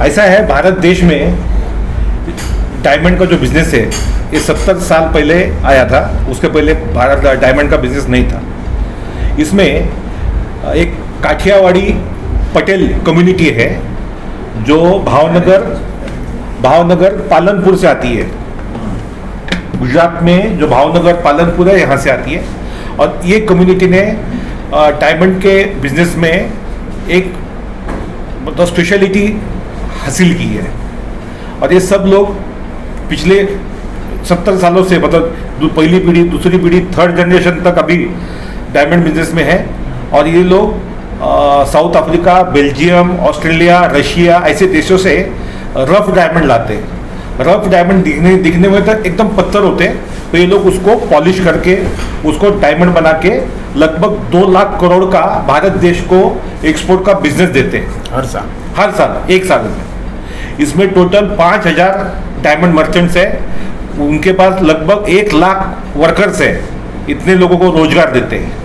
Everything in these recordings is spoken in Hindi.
ऐसा है, भारत देश में डायमंड का जो बिजनेस है ये 70 साल पहले आया था। उसके पहले भारत डायमंड का बिजनेस नहीं था। इसमें एक काठियावाड़ी पटेल कम्युनिटी है जो भावनगर पालनपुर से आती है। गुजरात में जो भावनगर पालनपुर है यहाँ से आती है। और ये कम्युनिटी ने डायमंड के बिजनेस में एक मतलब स्पेशलिटी हासिल की है। और ये सब लोग पिछले 70 सालों से मतलब पहली पीढ़ी, दूसरी पीढ़ी, थर्ड जनरेशन तक अभी डायमंड बिजनेस में है। और ये लोग south Africa, Belgium, Australia, Russia ऐसे देशों से रफ डायमंड लाते हैं। रफ डायमंड दिखने में तो एकदम पत्थर होते हैं, तो ये लोग उसको पॉलिश करके उसको डायमंड बना के लगभग 2 लाख करोड़ का भारत देश को एक्सपोर्ट का बिजनेस देते हैं हर साल 1 साल में। इसमें टोटल 5000 डायमंड मर्चेंट्स है। उनके पास लगभग 1 लाख वर्कर्स है। इतने लोगों को रोजगार देते हैं।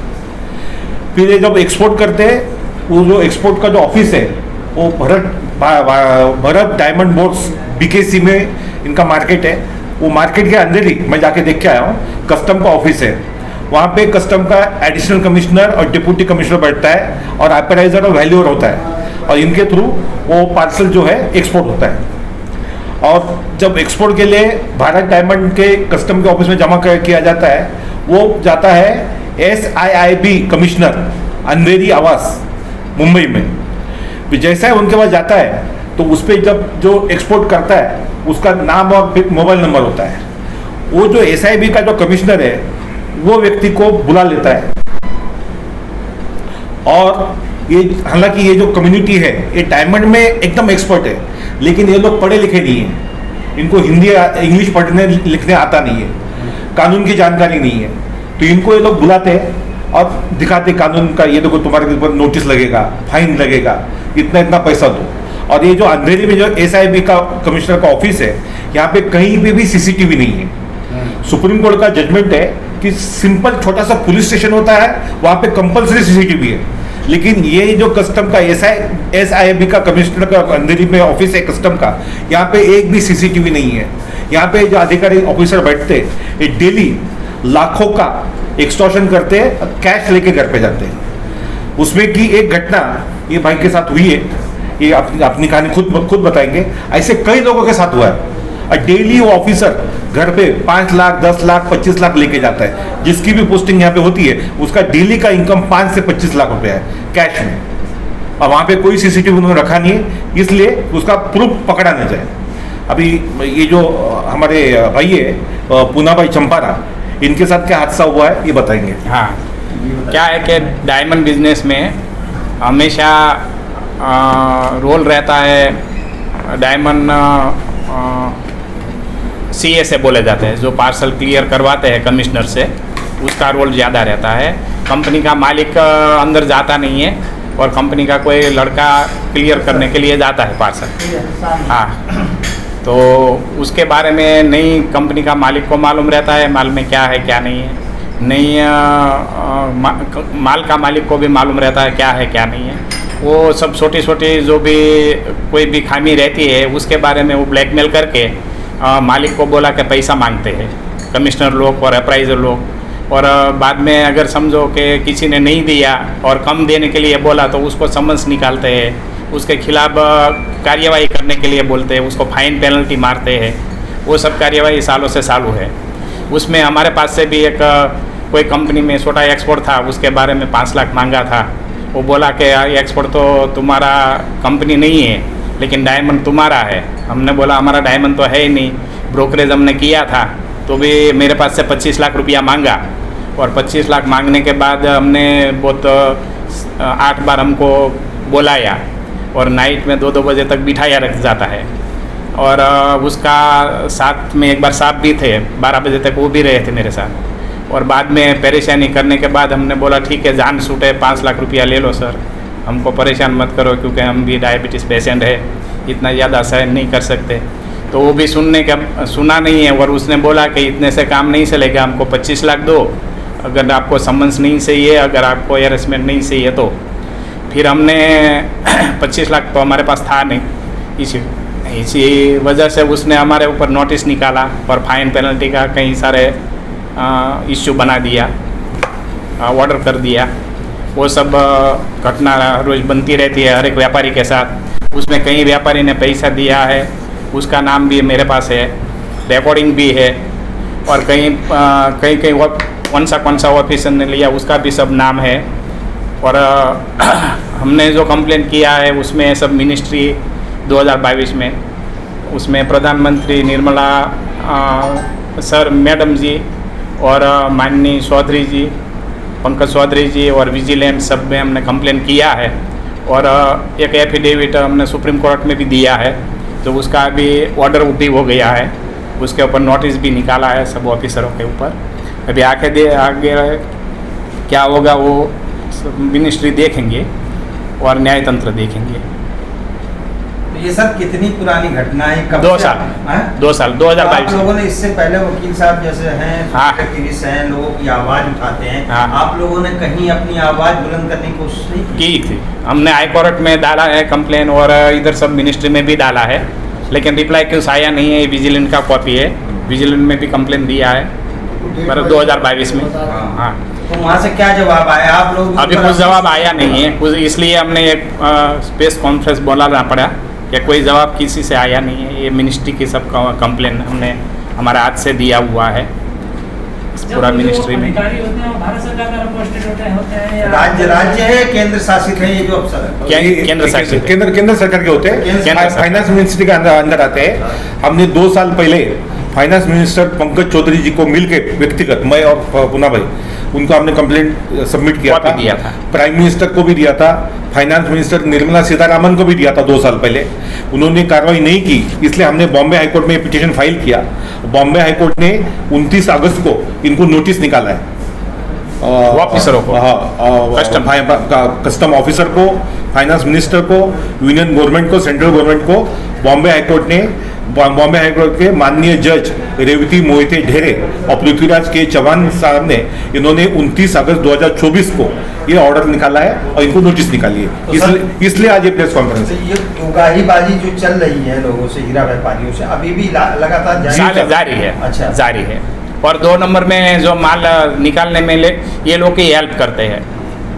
फिर ये जब एक्सपोर्ट करते हैं, वो जो एक्सपोर्ट का जो ऑफिस है वो भरत डायमंड बोर्ड्स BKC में इनका मार्केट है। वो मार्केट के अंदर ही मैं जाके देख के आया हूँ, कस्टम का ऑफिस है। वहाँ पे कस्टम का एडिशनल कमिश्नर और डिप्टी कमिश्नर बैठता है और अप्राइजर और वैल्यूअर होता है। और इनके थ्रू वो पार्सल जो है एक्सपोर्ट होता है। और जब एक्सपोर्ट के लिए भारत डायमंड के कस्टम के ऑफिस में जमा किया जाता है, वो जाता है SIIB कमिश्नर अंधेरी आवास मुंबई में। फिर जैसा है उनके पास जाता है तो उस पर जब जो एक्सपोर्ट करता है उसका नाम और मोबाइल नंबर होता है। वो जो SIIB का जो कमिश्नर है वो व्यक्ति को बुला लेता है। और ये हालांकि ये जो कम्युनिटी है ये डायमंड में एकदम एक्सपर्ट है, लेकिन ये लोग पढ़े लिखे नहीं हैं। इनको हिंदी इंग्लिश पढ़ने लिखने आता नहीं है, कानून की जानकारी नहीं है। तो इनको ये लोग बुलाते हैं और दिखाते कानून का, ये देखो तुम्हारे ऊपर नोटिस लगेगा, फाइन लगेगा, इतना इतना पैसा दो। और ये जो अंधेरी में जो SIIB का कमिश्नर का ऑफिस है, यहाँ पे कहीं पे भी CCTV नहीं है। सुप्रीम कोर्ट का जजमेंट है कि सिंपल छोटा सा पुलिस स्टेशन होता है, वहाँ पे कंपल्सरी CCTV है। लेकिन ये जो कस्टम का SIIB का कमिश्नर का अंधेरी में ऑफिस है कस्टम का, यहाँ पे एक भी CCTV नहीं है। यहाँ पे जो अधिकारी ऑफिसर बैठते हैं ये डेली लाखों का एक्सटॉर्शन करते हैं, कैश लेके घर पे जाते हैं। उसमें की एक घटना ये भाई के साथ हुई है, ये अपनी कहानी खुद बताएंगे। ऐसे कई लोगों के साथ हुआ है। और डेली वो ऑफिसर घर पे 5 लाख, 10 लाख, 25 लाख लेके जाता है। जिसकी भी पोस्टिंग यहाँ पे होती है उसका डेली का इनकम 5 से 25 लाख रुपया है कैश में। और वहाँ पे कोई CCTV उन्होंने रखा नहीं है, इसलिए उसका प्रूफ पकड़ा न जाए। अभी ये जो हमारे भाई है पूना भाई चंपारा, इनके साथ क्या हादसा हुआ है ये बताएंगे। हाँ, क्या है कि डायमंड बिजनेस में हमेशा रोल रहता है डायमंड CA से बोले जाते हैं, जो पार्सल क्लियर करवाते हैं कमिश्नर से, उसका रोल ज़्यादा रहता है। कंपनी का मालिक अंदर जाता नहीं है और कंपनी का कोई लड़का क्लियर करने के लिए जाता है पार्सल। हाँ, तो उसके बारे में नहीं कंपनी का मालिक को मालूम रहता है माल में क्या है क्या नहीं है। नहीं माल का मालिक को भी मालूम रहता है क्या है क्या नहीं है। वो सब छोटी छोटी जो भी कोई भी खामी रहती है उसके बारे में वो ब्लैकमेल करके मालिक को बोला कि पैसा मांगते हैं कमिश्नर लोग और अप्राइजर लोग। और बाद में अगर समझो कि किसी ने नहीं दिया और कम देने के लिए बोला तो उसको समन्स निकालते हैं, उसके खिलाफ कार्यवाही करने के लिए बोलते हैं, उसको फाइन पेनल्टी मारते हैं। वो सब कार्यवाही सालों से चालू है। उसमें हमारे पास से भी एक कोई कंपनी में छोटा एक्सपोर्ट था, उसके बारे में 5 लाख मांगा था। वो बोला कि एक्सपोर्ट तो तुम्हारा कंपनी नहीं है लेकिन डायमंड तुम्हारा है। हमने बोला हमारा डायमंड तो है ही नहीं। ब्रोकरेज हमने किया था तो भी मेरे पास से 25 लाख रुपया मांगा। और 25 लाख मांगने के बाद हमने बहुत 8 बार हमको बुलाया और नाइट में 2-2 बजे तक बिठाया रख जाता है। और उसका साथ में एक बार साहब भी थे, 12 बजे तक वो भी रहे थे मेरे साथ। और बाद में परेशानी करने के बाद हमने बोला ठीक है जान छूटे 5 लाख रुपया ले लो सर, हमको परेशान मत करो क्योंकि हम भी डायबिटीज़ पेशेंट है, इतना ज़्यादा सहन नहीं कर सकते। तो वो भी सुना नहीं है और उसने बोला कि इतने से काम नहीं चलेगा, हमको 25 लाख दो, अगर आपको समन्स नहीं चाहिए, अगर आपको हेरेसमेंट नहीं चाहिए तो। फिर हमने 25 लाख तो हमारे पास था नहीं, इसी वजह से उसने हमारे ऊपर नोटिस निकाला और फाइन पेनल्टी का कई सारे इश्यू बना दिया, ऑर्डर कर दिया। वो सब घटना रोज़ बनती रहती है हर एक व्यापारी के साथ। उसमें कई व्यापारी ने पैसा दिया है, उसका नाम भी मेरे पास है, रिकॉर्डिंग भी है, और कहीं कौन सा ऑफिसर ने लिया उसका भी सब नाम है। और हमने जो कंप्लेंट किया है उसमें सब मिनिस्ट्री 2022 में, उसमें प्रधानमंत्री निर्मला सर मैडम जी और माननीय चौधरी जी, पंकज चौधरी जी और विजिलेंस सब में हमने कंप्लेंट किया है। और एक एफिडेविट हमने सुप्रीम कोर्ट में भी दिया है, तो उसका भी ऑर्डर भी हो गया है, उसके ऊपर नोटिस भी निकाला है सब ऑफिसरों के ऊपर। अभी आगे क्या होगा वो मिनिस्ट्री देखेंगे और न्याय तंत्र देखेंगे। तो ये सब कितनी पुरानी घटना है? कब 2 से साल हैं? 2 साल 2022 आप लोगों ने इससे पहले वकील साहब जैसे हैं, हाँ। एक्टिविस्ट हैं, लोगों की आवाज उठाते हैं, हाँ। आप लोगों ने कहीं अपनी आवाज बुलंद करने की कोशिश नहीं की? की थी, हमने हाई कोर्ट में डाला है कंप्लेन और इधर सब मिनिस्ट्री में भी डाला है, लेकिन रिप्लाई क्यों आया नहीं है। विजिलेंस का कॉपी है, विजिलेंस में भी कंप्लेन दिया है पर 2022 में। हाँ, तो वहाँ से क्या जवाब आया? आप लोग अभी कुछ जवाब आया नहीं है कुछ, इसलिए हमने एक प्रेस कॉन्फ्रेंस बुलाना पड़ा कि कोई जवाब किसी से आया नहीं है। ये मिनिस्ट्री की सब कंप्लेन हमने हमारा हाथ से दिया हुआ है पूरा मिनिस्ट्री में। अधिकारी होते हैं भारत सरकार द्वारा पोस्टेड होते हैं या राज्य है, केंद्र शासित है ये जो अफसर है? केंद्र शासित है। केंद्र सरकार के होते हैं, फाइनेंस मिनिस्ट्री के अंदर आते हैं। हमने 2 साल पहले फाइनेंस मिनिस्टर पंकज चौधरी जी को मिलके व्यक्तिगत, मैं और पूना भाई, उनको हमने कंप्लेंट सबमिट किया था। प्राइम मिनिस्टर को भी दिया था, फाइनेंस मिनिस्टर निर्मला सीतारामन को भी दिया था 2 साल पहले। उन्होंने कार्रवाई नहीं की, इसलिए हमने बॉम्बे हाईकोर्ट में पिटीशन फाइल किया। बॉम्बे हाईकोर्ट ने 29 अगस्त को इनको नोटिस निकाला है, ऑफिसरों को, कस्टम ऑफिसर को, फाइनेंस मिनिस्टर को, यूनियन गवर्नमेंट को, सेंट्रल गवर्नमेंट को। बॉम्बे हाईकोर्ट ने, बॉम्बे हाईकोर्ट के माननीय जज रेवती मोहिते ढेरे और पृथ्वीराज के चौहान साहब ने इन्होंने 29 अगस्त 2024 को ये ऑर्डर निकाला है और इनको नोटिस निकाली है। इसलिए आज ये प्रेस कॉन्फ्रेंस है। ये उगाहीबाजी जो चल रही है लोगों से, हीरा व्यापारियों से, अभी भी लगातार जारी है। अच्छा, जारी है। और 2 नंबर में जो माल निकालने में ये लोग की हेल्प करते हैं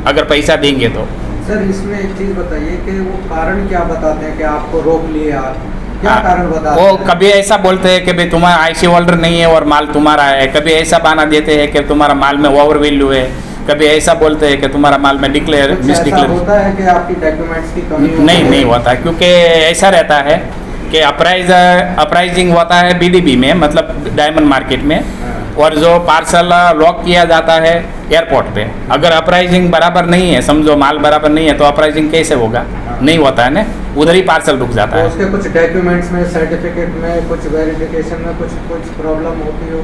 अगर पैसा देंगे तो। सर इसमें एक चीज़ बताइए कि वो कारण क्या बताते हैं कि आपको रोक लिए आप, क्या कारण बताते हैं? वो कभी ऐसा बोलते हैं कि भाई तुम्हारा आईसी होल्डर नहीं है और माल तुम्हारा है, कभी ऐसा बहाना देते हैं कि तुम्हारा माल में ओवर वैल्यू है, कभी ऐसा बोलते हैं कि तुम्हारा माल में मिसडिक्लेयर होता है कि आपकी डॉक्यूमेंट्स की कमी नहीं होता, क्योंकि ऐसा रहता है कि अप्राइजिंग होता है बीडीबी में, मतलब डायमंड मार्केट में, और जो पार्सल लॉक किया जाता है एयरपोर्ट पे। अगर अप्राइजिंग बराबर नहीं है, समझो माल बराबर नहीं है, तो अप्राइजिंग कैसे होगा? नहीं होता है ना, उधर ही पार्सल रुक जाता है। उसके कुछ डॉक्यूमेंट्स में, सर्टिफिकेट में, कुछ वेरिफिकेशन में कुछ प्रॉब्लम होती हो?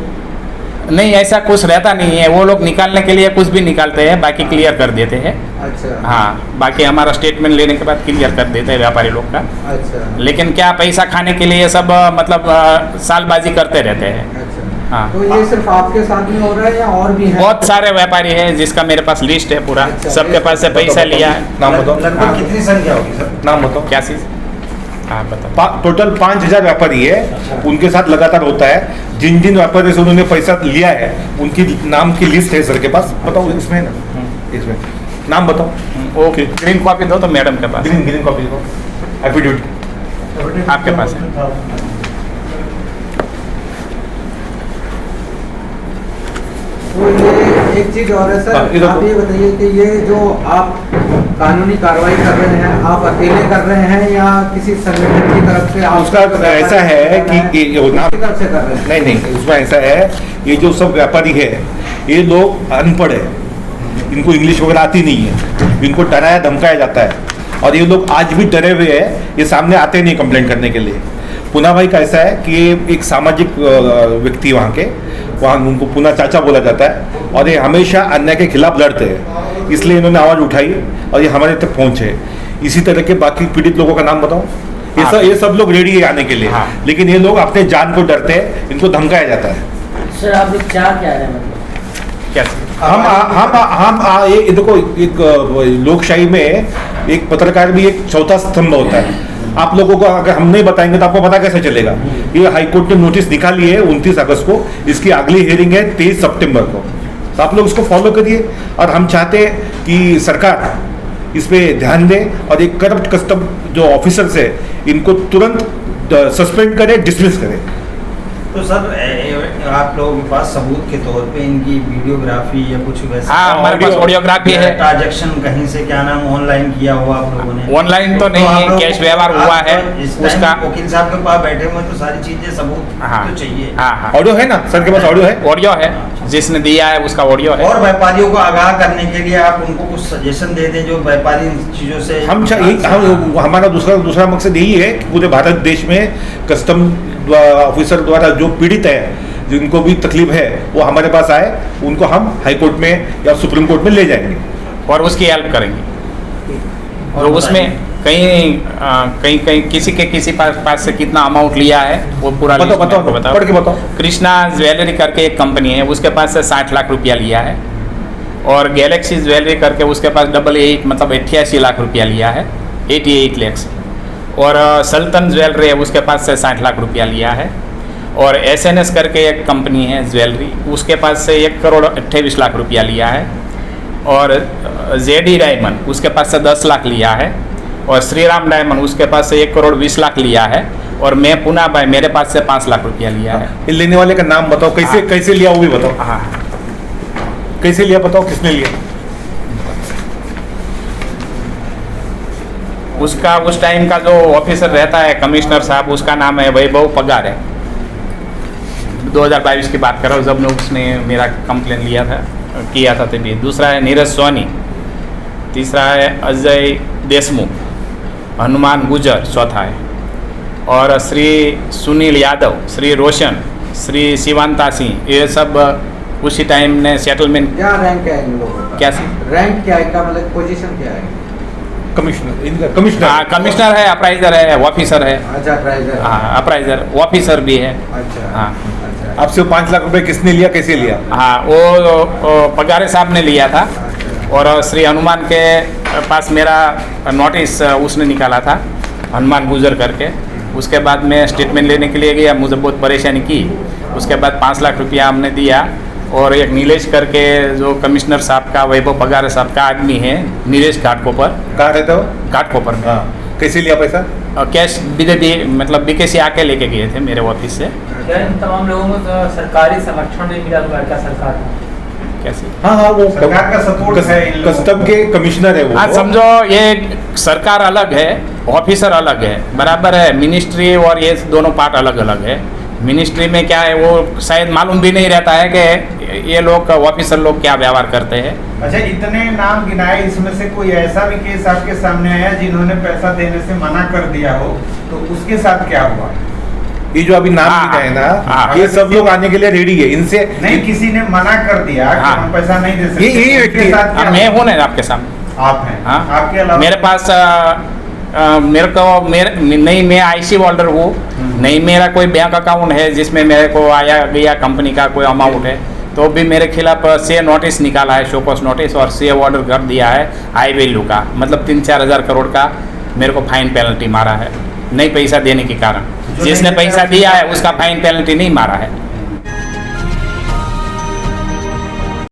नहीं, ऐसा कुछ रहता नहीं है। वो लोग निकालने के लिए कुछ भी निकालते हैं, बाकी क्लियर कर देते हैं। अच्छा। हाँ, बाकी हमारा स्टेटमेंट लेने के बाद क्लियर कर देते हैं व्यापारी लोग का। अच्छा। लेकिन क्या पैसा खाने के लिए सब मतलब सालबाजी करते रहते हैं। अच्छा। हाँ। तो ये सिर्फ आपके साथ में हो रहा है या और भी है? बहुत सारे व्यापारी हैं जिसका मेरे पास लिस्ट है पूरा। अच्छा, सबके पास से पैसा लिया है। नाम बताओ। लगभग कितनी संख्या होगी सर? नाम बताओ। क्या चीज़? हाँ बताओ। टोटल 5000 व्यापारी है, उनके साथ लगातार होता है। जिन जिन व्यापारी से उन्होंने पैसा लिया है उनकी नाम की लिस्ट है सर के पास। बताओ इसमें ना, इसमें नाम बताओ। ओके, ग्रीन कॉपी दो तो मैडम के पास। ग्रीन कॉपी दो, एफिडेविट आपके पास है। तो ये एक चीज और है सर, आप ये बताइए कि ये जो आप कानूनी कार्रवाई कर रहे हैं, आप अकेले कर रहे हैं या किसी संगठन की तरफ से? आप उसका ऐसा है कि ये तरफ से कर रहे हैं? नहीं, उसमें ऐसा है, ये जो सब व्यापारी है ये लोग अनपढ़ है, इनको इंग्लिश वगैरह आती नहीं है, इनको डराया धमकाया जाता है और ये लोग आज भी डरे हुए हैं, ये सामने आते नहीं कंप्लेंट करने के लिए। पूना भाई का ऐसा है कि एक सामाजिक व्यक्ति वहाँ उनको पूना चाचा बोला जाता है और ये हमेशा अन्याय के खिलाफ लड़ते हैं, इसलिए इन्होंने आवाज़ उठाई और ये हमारे तक पहुँचे। इसी तरह के बाकी पीड़ित लोगों का नाम बताओ। ये सब लोग रेडी है आने के लिए, लेकिन ये लोग अपने जान को डरते हैं, इनको धमकाया जाता है। सर आप लोग क्या कह रहे हैं? मतलब कैसे? हम ये देखो, एक लोकशाही में एक पत्रकार भी एक चौथा स्तंभ होता है। आप लोगों को अगर हम नहीं बताएंगे तो आपको पता कैसे चलेगा। ये हाईकोर्ट ने नोटिस निकाली है 29 अगस्त को, इसकी अगली हियरिंग है 23 सितंबर को, तो आप लोग इसको फॉलो करिए। और हम चाहते हैं कि सरकार इस पे ध्यान दे और एक करप्ट कस्टम जो ऑफिसर्स है इनको तुरंत सस्पेंड करे, डिसमिस करे। तो सर आप लोगों के पास सबूत के तौर पे इनकी वीडियोग्राफी या कुछ वैसा? हाँ, हमारे पास ऑडियोग्राफी है। ट्रांजैक्शन कहीं से क्या नाम ऑनलाइन किया हुआ आप लोगों ने? ऑनलाइन तो नहीं है, कैश व्यवहार हुआ है उसका। वकील साहब के पास बैठे हुए तो सारी चीजें सबूत तो चाहिए। हाँ, ऑडियो है ना सर के पास? ऑडियो है, ऑडियो है, जिसने दिया है उसका ऑडियो है। और व्यापारियों को आगाह करने के लिए आप उनको कुछ सजेशन दे दें जो व्यापारी इन चीजों से हमारा दूसरा मकसद यही है कि पूरे भारत देश में कस्टम ऑफिसर द्वारा जो पीड़ित है, जिनको भी तकलीफ है, वो हमारे पास आए, उनको हम हाई कोर्ट में या सुप्रीम कोर्ट में ले जाएंगे और उसकी हेल्प करेंगे। और उसमें कहीं किसी पास से कितना अमाउंट लिया है वो पूरा बताओ। कृष्णा ज्वेलरी करके एक कंपनी है, उसके पास से 60 लाख रुपया लिया है। और गैलेक्सी ज्वेलरी करके उसके पास 88 मतलब 88 लाख रुपया लिया है, 88 लैक्स। और सल्तन ज्वेलरी है, उसके पास से 60 लाख रुपया लिया है। और SNS करके एक कंपनी है ज्वेलरी, उसके पास से 1 करोड़ 28 लाख रुपया लिया है। और JD डायमंड उसके पास से 10 लाख लिया है। और श्री राम डायमंड उसके पास से 1 करोड़ 20 लाख लिया है। और मैं पुनः भाई मेरे पास से 5 लाख रुपया लिया है। लेने वाले का नाम बताओ, कैसे लिया वो भी बताओ। हाँ, कैसे लिया बताओ, किसने लिया? उसका उस टाइम का जो ऑफिसर रहता है कमिश्नर साहब, उसका नाम है वैभव पगार है। 2022 की बात कर रहा हूँ, जब उसने मेरा कंप्लेन किया था तभी। दूसरा है नीरज सोनी, तीसरा है अजय देशमुख, हनुमान गुजर चौथा है। और श्री सुनील यादव, श्री रोशन, श्री शिवांता सिंह, ये सब उसी टाइम ने सेटलमेंट। क्या रैंक है इन लोगों का? क्या रैंक क्या है, मतलब पोजीशन क्या है? कमिश्नर है, अप्राइजर है, ऑफिसर है। अच्छा, अप्राइजर। हाँ, अप्राइजर, ऑफिसर भी है। अच्छा, हाँ। अच्छा। आपसे 5 लाख रुपए किसने लिया, कैसे लिया? हाँ, वो पगारे साहब ने लिया था। और श्री हनुमान के पास मेरा नोटिस उसने निकाला था, हनुमान गुजर करके। उसके बाद मैं स्टेटमेंट लेने के लिए गया, मुझे बहुत परेशानी की। उसके बाद 5 लाख रुपया हमने दिया। और एक नीलेश करके जो कमिश्नर साहब का, वैभव पगारे साहब का आदमी है, नीलेश घाटकोपर। कहाँ रहता है वो? घाटकोपर में। हाँ। कैसे लिया पैसा? कैश मतलब BKC आके लेके गए थे मेरे ऑफिस से। क्या इन तमाम लोगों को तो सरकारी संरक्षण नहीं मिला हुआ क्या सरकार को? कैसे? हाँ, वो सरकार का सपोर्ट है, कस्टम के कमिश्नर है वो। हाँ, समझो ये सरकार अलग है, ऑफिसर अलग है, बराबर है। मिनिस्ट्री और ये दोनों पार्ट अलग अलग है। मिनिस्ट्री में क्या है वो शायद मालूम भी नहीं रहता है कि ये लोग ऑफिसर लोग क्या व्यवहार करते हैं। अच्छा, इतने नाम गिनाए, इसमें से कोई ऐसा भी केस आपके सामने आया जिन्होंने पैसा देने से मना कर दिया हो, तो उसके साथ क्या हुआ? ये जो अभी नाम लिखा है ना, ये सब लोग आने के लिए रेडी है। इनसे नहीं, किसी ने मना कर दिया कि हम पैसा नहीं दे सकते, ये व्यक्ति मैं हूँ ना आपके सामने। आप हैं? हाँ, आपके अलावा मेरे पास नहीं, मैं IC होल्डर हूँ, नहीं मेरा कोई बैंक अकाउंट है जिसमें मेरे को आया गया कंपनी का कोई अमाउंट है, तो भी मेरे खिलाफ से नोटिस निकाला है, शोकॉस नोटिस, और से ऑर्डर कर दिया है हाई वैल्यू का, मतलब 3-4 हज़ार करोड़ का मेरे को फाइन पेनल्टी मारा है, नहीं पैसा देने के कारण। जिसने पैसा दिया है उसका फाइन पेनल्टी नहीं मारा है।